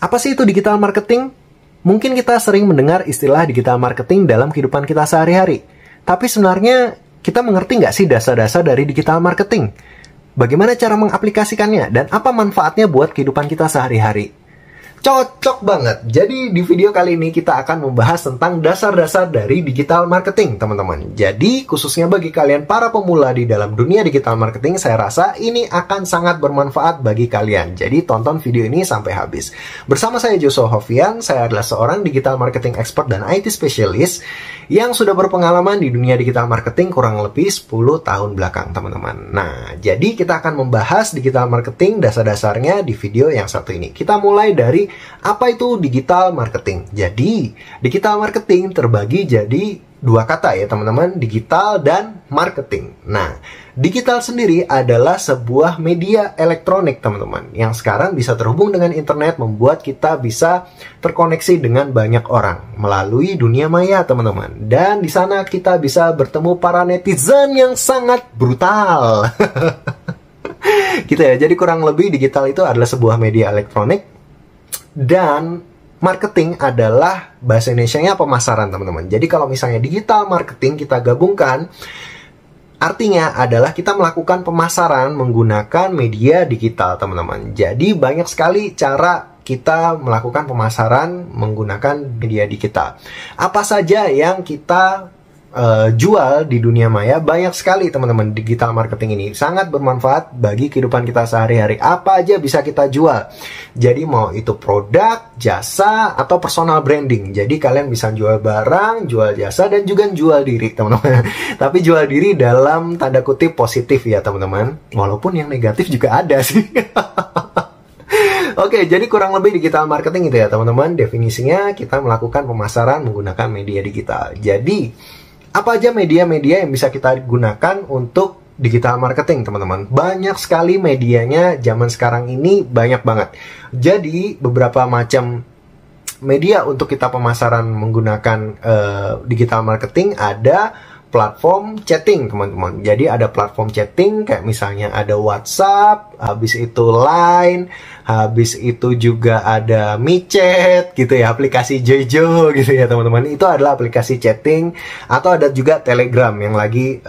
Apa sih itu digital marketing? Mungkin kita sering mendengar istilah digital marketing dalam kehidupan kita sehari-hari. Tapi sebenarnya kita mengerti nggak sih dasar-dasar dari digital marketing? Bagaimana cara mengaplikasikannya? Dan apa manfaatnya buat kehidupan kita sehari-hari? Cocok banget. Jadi di video kali ini kita akan membahas tentang dasar-dasar dari digital marketing, teman-teman. Jadi khususnya bagi kalian para pemula di dalam dunia digital marketing, saya rasa ini akan sangat bermanfaat bagi kalian. Jadi tonton video ini sampai habis. Bersama saya Joshua Hovian, saya adalah seorang digital marketing expert dan IT specialist yang sudah berpengalaman di dunia digital marketing kurang lebih 10 tahun belakang, teman-teman. Nah, jadi kita akan membahas digital marketing dasar-dasarnya di video yang satu ini. Kita mulai dari apa itu digital marketing. Jadi, digital marketing terbagi jadi dua kata ya teman-teman, digital dan marketing. Nah, digital sendiri adalah sebuah media elektronik teman-teman, yang sekarang bisa terhubung dengan internet, membuat kita bisa terkoneksi dengan banyak orang melalui dunia maya teman-teman. Dan di sana kita bisa bertemu para netizen yang sangat brutal. Gitu ya, jadi kurang lebih digital itu adalah sebuah media elektronik. Dan marketing adalah bahasa Indonesianya pemasaran teman-teman. Jadi kalau misalnya digital marketing kita gabungkan, artinya adalah kita melakukan pemasaran menggunakan media digital teman-teman. Jadi banyak sekali cara kita melakukan pemasaran menggunakan media digital. Apa saja yang kita jual di dunia maya, banyak sekali teman-teman. Digital marketing ini sangat bermanfaat bagi kehidupan kita sehari-hari. Apa aja bisa kita jual. Jadi mau itu produk, jasa, atau personal branding. Jadi kalian bisa jual barang, jual jasa, dan juga jual diri teman-teman. Tapi jual diri dalam tanda kutip positif ya teman-teman. Walaupun yang negatif juga ada sih. Oke, jadi kurang lebih digital marketing itu ya teman-teman. Definisinya kita melakukan pemasaran menggunakan media digital. Jadi apa aja media-media yang bisa kita gunakan untuk digital marketing, teman-teman? Banyak sekali medianya zaman sekarang ini, banyak banget. Jadi, beberapa macam media untuk kita pemasaran menggunakan digital marketing ada platform chatting, teman-teman. Jadi ada platform chatting kayak misalnya ada WhatsApp, habis itu Line, habis itu juga ada MiChat gitu ya, aplikasi Jojo gitu ya, teman-teman. Itu adalah aplikasi chatting. Atau ada juga Telegram yang lagi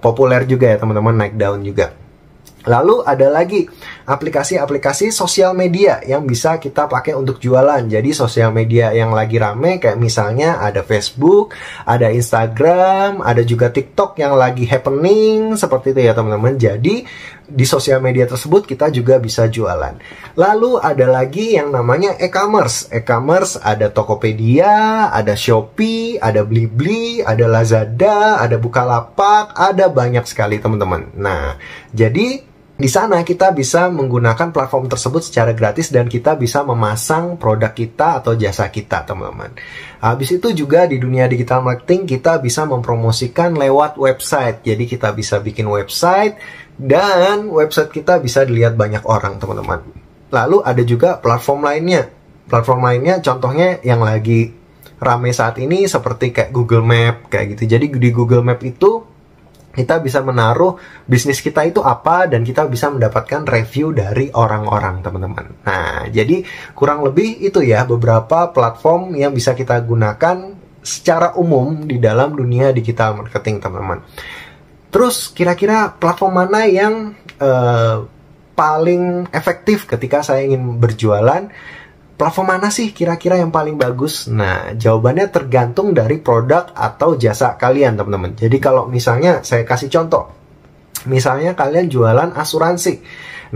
populer juga ya, teman-teman, naik daun juga. Lalu ada lagi aplikasi-aplikasi sosial media yang bisa kita pakai untuk jualan. Jadi sosial media yang lagi rame kayak misalnya ada Facebook, ada Instagram, ada juga TikTok yang lagi happening seperti itu ya teman-teman. Jadi di sosial media tersebut kita juga bisa jualan. Lalu ada lagi yang namanya e-commerce. E-commerce ada Tokopedia, ada Shopee, ada Blibli, ada Lazada, ada Bukalapak, ada banyak sekali teman-teman. Nah, jadi di sana kita bisa menggunakan platform tersebut secara gratis dan kita bisa memasang produk kita atau jasa kita, teman-teman. Habis itu juga di dunia digital marketing kita bisa mempromosikan lewat website. Jadi kita bisa bikin website dan website kita bisa dilihat banyak orang, teman-teman. Lalu ada juga platform lainnya. Platform lainnya contohnya yang lagi rame saat ini seperti kayak Google Map kayak gitu. Jadi di Google Map itu kita bisa menaruh bisnis kita itu apa dan kita bisa mendapatkan review dari orang-orang, teman-teman. Nah, jadi kurang lebih itu ya beberapa platform yang bisa kita gunakan secara umum di dalam dunia digital marketing, teman-teman. Terus kira-kira platform mana yang paling efektif ketika saya ingin berjualan? Platform mana sih kira-kira yang paling bagus? Nah, jawabannya tergantung dari produk atau jasa kalian, teman-teman. Jadi kalau misalnya saya kasih contoh, misalnya kalian jualan asuransi.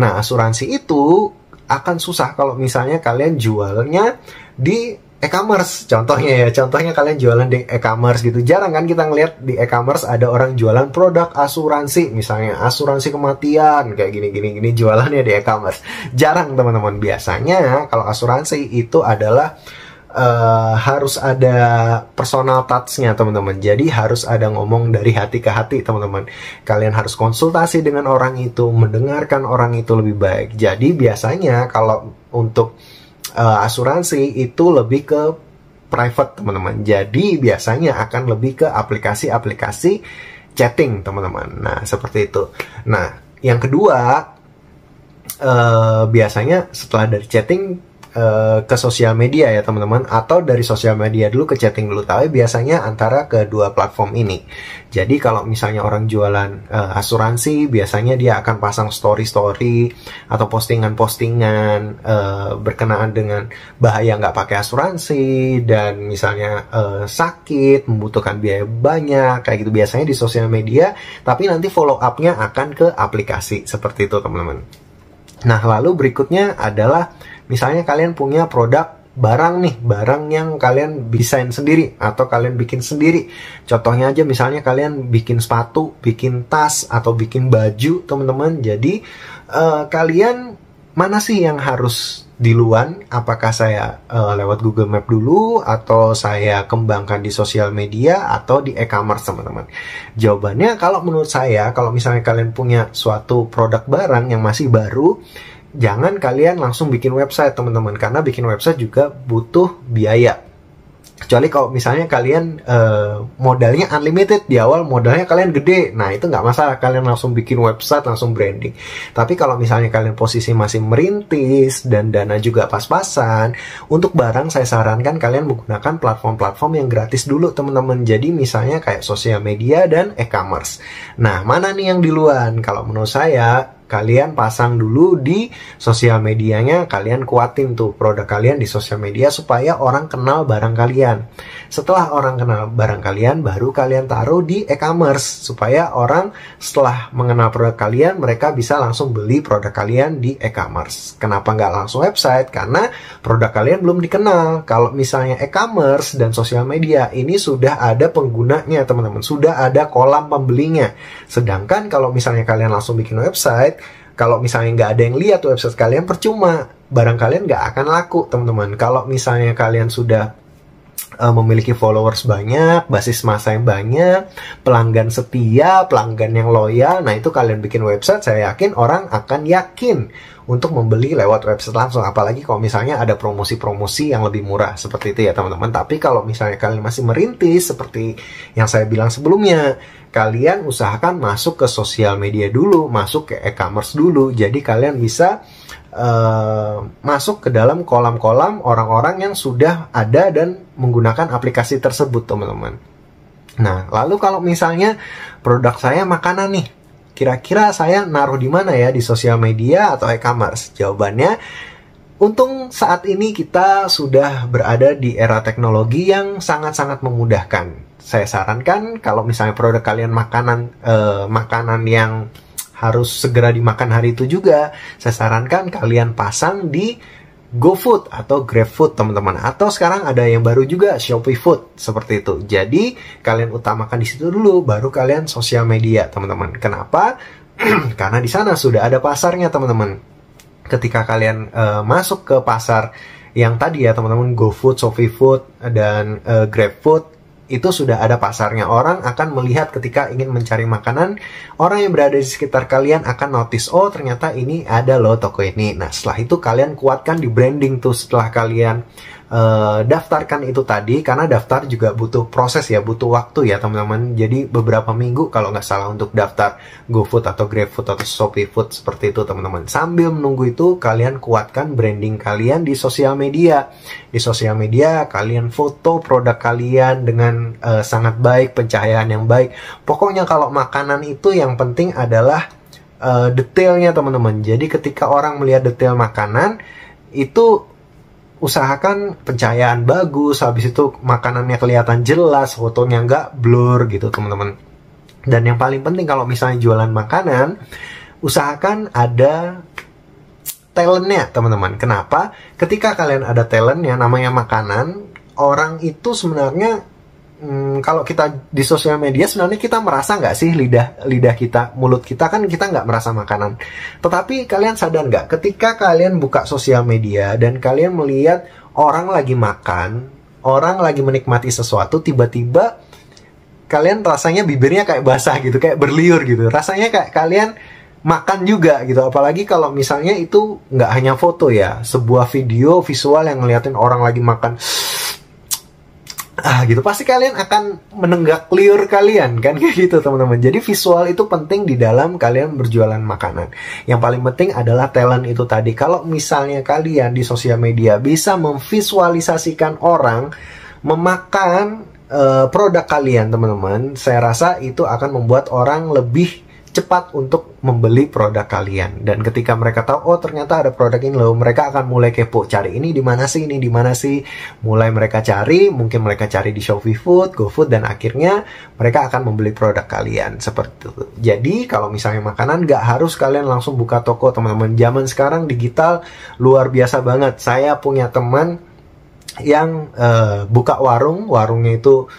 Nah, asuransi itu akan susah kalau misalnya kalian jualnya di e-commerce. Contohnya kalian jualan di e-commerce gitu. Jarang kan kita ngeliat di e-commerce ada orang jualan produk asuransi, misalnya asuransi kematian kayak gini jualannya di e-commerce. Jarang, teman-teman. Biasanya kalau asuransi itu adalah harus ada personal touch-nya, teman-teman. Jadi harus ada ngomong dari hati ke hati, teman-teman. Kalian harus konsultasi dengan orang itu, mendengarkan orang itu lebih baik. Jadi biasanya kalau untuk asuransi itu lebih ke private, teman-teman. Jadi biasanya akan lebih ke aplikasi-aplikasi chatting, teman-teman. Nah, seperti itu. Nah, yang kedua, biasanya setelah dari chatting ke sosial media ya teman-teman, atau dari sosial media dulu ke chatting dulu, tapi biasanya antara kedua platform ini. Jadi kalau misalnya orang jualan asuransi, biasanya dia akan pasang story-story atau postingan-postingan berkenaan dengan bahaya nggak pakai asuransi, dan misalnya sakit, membutuhkan biaya banyak, kayak gitu biasanya di sosial media, tapi nanti follow up-nya akan ke aplikasi, seperti itu teman-teman. Nah, lalu berikutnya adalah misalnya kalian punya produk barang nih, barang yang kalian desain sendiri atau kalian bikin sendiri. Contohnya aja misalnya kalian bikin sepatu, bikin tas, atau bikin baju teman-teman. Jadi kalian mana sih yang harus duluan? Apakah saya lewat Google Map dulu, atau saya kembangkan di sosial media, atau di e-commerce teman-teman? Jawabannya kalau menurut saya, kalau misalnya kalian punya suatu produk barang yang masih baru, jangan kalian langsung bikin website teman-teman, karena bikin website juga butuh biaya. Kecuali kalau misalnya kalian modalnya unlimited, di awal modalnya kalian gede, nah itu nggak masalah, kalian langsung bikin website, langsung branding. Tapi kalau misalnya kalian posisi masih merintis dan dana juga pas-pasan, untuk barang saya sarankan kalian menggunakan platform-platform yang gratis dulu teman-teman. Jadi misalnya kayak sosial media dan e-commerce. Nah, mana nih yang duluan? Kalau menurut saya, kalian pasang dulu di sosial medianya, kalian kuatin tuh produk kalian di sosial media supaya orang kenal barang kalian. Setelah orang kenal barang kalian, baru kalian taruh di e-commerce supaya orang setelah mengenal produk kalian, mereka bisa langsung beli produk kalian di e-commerce. Kenapa nggak langsung website? Karena produk kalian belum dikenal. Kalau misalnya e-commerce dan sosial media ini sudah ada penggunanya teman-teman, sudah ada kolam pembelinya. Sedangkan kalau misalnya kalian langsung bikin website, kalau misalnya nggak ada yang lihat website kalian, percuma, barang kalian nggak akan laku teman-teman. Kalau misalnya kalian sudah memiliki followers banyak, basis massa yang banyak, pelanggan setia, pelanggan yang loyal, nah itu kalian bikin website, saya yakin orang akan yakin untuk membeli lewat website langsung. Apalagi kalau misalnya ada promosi-promosi yang lebih murah, seperti itu ya teman-teman. Tapi kalau misalnya kalian masih merintis, seperti yang saya bilang sebelumnya, kalian usahakan masuk ke sosial media dulu, masuk ke e-commerce dulu, jadi kalian bisa masuk ke dalam kolam-kolam orang-orang yang sudah ada dan menggunakan aplikasi tersebut teman-teman. Nah, lalu kalau misalnya produk saya makanan nih, kira-kira saya naruh di mana ya, di sosial media atau e-commerce? Jawabannya, untung saat ini kita sudah berada di era teknologi yang sangat-sangat memudahkan. Saya sarankan kalau misalnya produk kalian makanan yang harus segera dimakan hari itu juga, saya sarankan kalian pasang di GoFood atau GrabFood teman-teman, atau sekarang ada yang baru juga Shopee Food, seperti itu. Jadi kalian utamakan di situ dulu, baru kalian sosial media teman-teman. Kenapa? Karena di sana sudah ada pasarnya teman-teman. Ketika kalian masuk ke pasar yang tadi ya teman-teman, GoFood, Shopee Food, dan GrabFood, itu sudah ada pasarnya. Orang akan melihat ketika ingin mencari makanan, orang yang berada di sekitar kalian akan notice, oh ternyata ini ada loh toko ini. Nah, setelah itu kalian kuatkan di branding tuh, setelah kalian daftarkan itu tadi, karena daftar juga butuh proses ya, butuh waktu ya teman-teman. Jadi beberapa minggu kalau nggak salah untuk daftar GoFood atau GrabFood atau Shopee Food, seperti itu teman-teman. Sambil menunggu itu, kalian kuatkan branding kalian di sosial media. Di sosial media kalian foto produk kalian dengan sangat baik, pencahayaan yang baik. Pokoknya kalau makanan itu yang penting adalah detailnya teman-teman. Jadi ketika orang melihat detail makanan itu, usahakan pencahayaan bagus, habis itu makanannya kelihatan jelas, fotonya nggak blur gitu teman-teman. Dan yang paling penting kalau misalnya jualan makanan, usahakan ada talentnya teman-teman. Kenapa? Ketika kalian ada talentnya, namanya makanan, orang itu sebenarnya kalau kita di sosial media, sebenarnya kita merasa nggak sih lidah kita, mulut kita kan kita nggak merasa makanan. Tetapi kalian sadar nggak, ketika kalian buka sosial media dan kalian melihat orang lagi makan, orang lagi menikmati sesuatu, tiba-tiba kalian rasanya bibirnya kayak basah gitu, kayak berliur gitu. Rasanya kayak kalian makan juga gitu. Apalagi kalau misalnya itu nggak hanya foto ya, sebuah video visual yang ngeliatin orang lagi makan gitu, pasti kalian akan menenggak liur kalian kan, kayak gitu teman-teman. Jadi visual itu penting di dalam kalian berjualan makanan. Yang paling penting adalah talent itu tadi. Kalau misalnya kalian di sosial media bisa memvisualisasikan orang memakan produk kalian teman-teman, saya rasa itu akan membuat orang lebih cepat untuk membeli produk kalian. Dan ketika mereka tahu, oh ternyata ada produk ini loh, mereka akan mulai kepo, cari ini di mana sih, ini di mana sih. Mulai mereka cari, mungkin mereka cari di Shopee Food, GoFood, dan akhirnya mereka akan membeli produk kalian seperti itu. Jadi kalau misalnya makanan, nggak harus kalian langsung buka toko teman-teman. Zaman sekarang digital luar biasa banget. Saya punya teman yang buka warungnya itu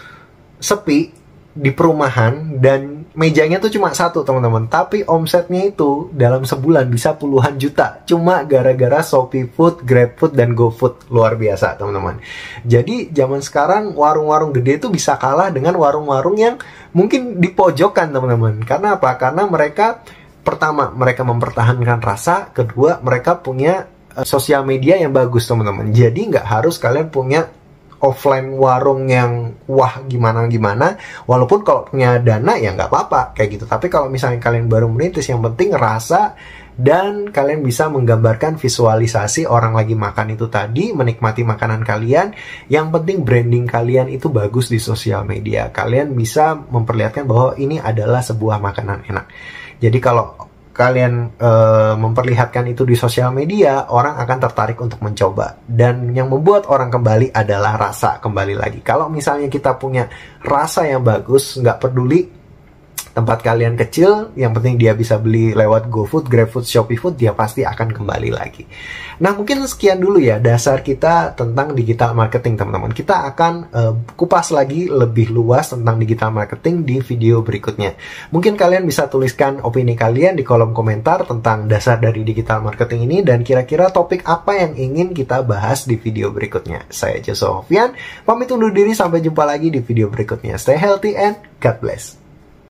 sepi di perumahan dan mejanya tuh cuma satu teman-teman, tapi omsetnya itu dalam sebulan bisa puluhan juta cuma gara-gara Shopee Food, GrabFood, dan GoFood. Luar biasa teman-teman. Jadi zaman sekarang warung-warung gede itu bisa kalah dengan warung-warung yang mungkin di pojokan teman-teman. Karena apa? Karena mereka, pertama mereka mempertahankan rasa, kedua mereka punya sosial media yang bagus teman-teman. Jadi nggak harus kalian punya offline warung yang wah gimana-gimana, walaupun kalau punya dana ya nggak apa-apa kayak gitu. Tapi kalau misalnya kalian baru merintis, yang penting rasa dan kalian bisa menggambarkan visualisasi orang lagi makan itu tadi, menikmati makanan kalian. Yang penting branding kalian itu bagus di sosial media. Kalian bisa memperlihatkan bahwa ini adalah sebuah makanan enak. Jadi kalau kalian memperlihatkan itu di sosial media, orang akan tertarik untuk mencoba. Dan yang membuat orang kembali adalah rasa. Kembali lagi, kalau misalnya kita punya rasa yang bagus, nggak peduli tempat kalian kecil, yang penting dia bisa beli lewat GoFood, GrabFood, Shopee Food, dia pasti akan kembali lagi. Nah, mungkin sekian dulu ya dasar kita tentang digital marketing teman-teman. Kita akan kupas lagi lebih luas tentang digital marketing di video berikutnya. Mungkin kalian bisa tuliskan opini kalian di kolom komentar tentang dasar dari digital marketing ini, dan kira-kira topik apa yang ingin kita bahas di video berikutnya. Saya Joshua Hovian, pamit undur diri, sampai jumpa lagi di video berikutnya. Stay healthy and God bless.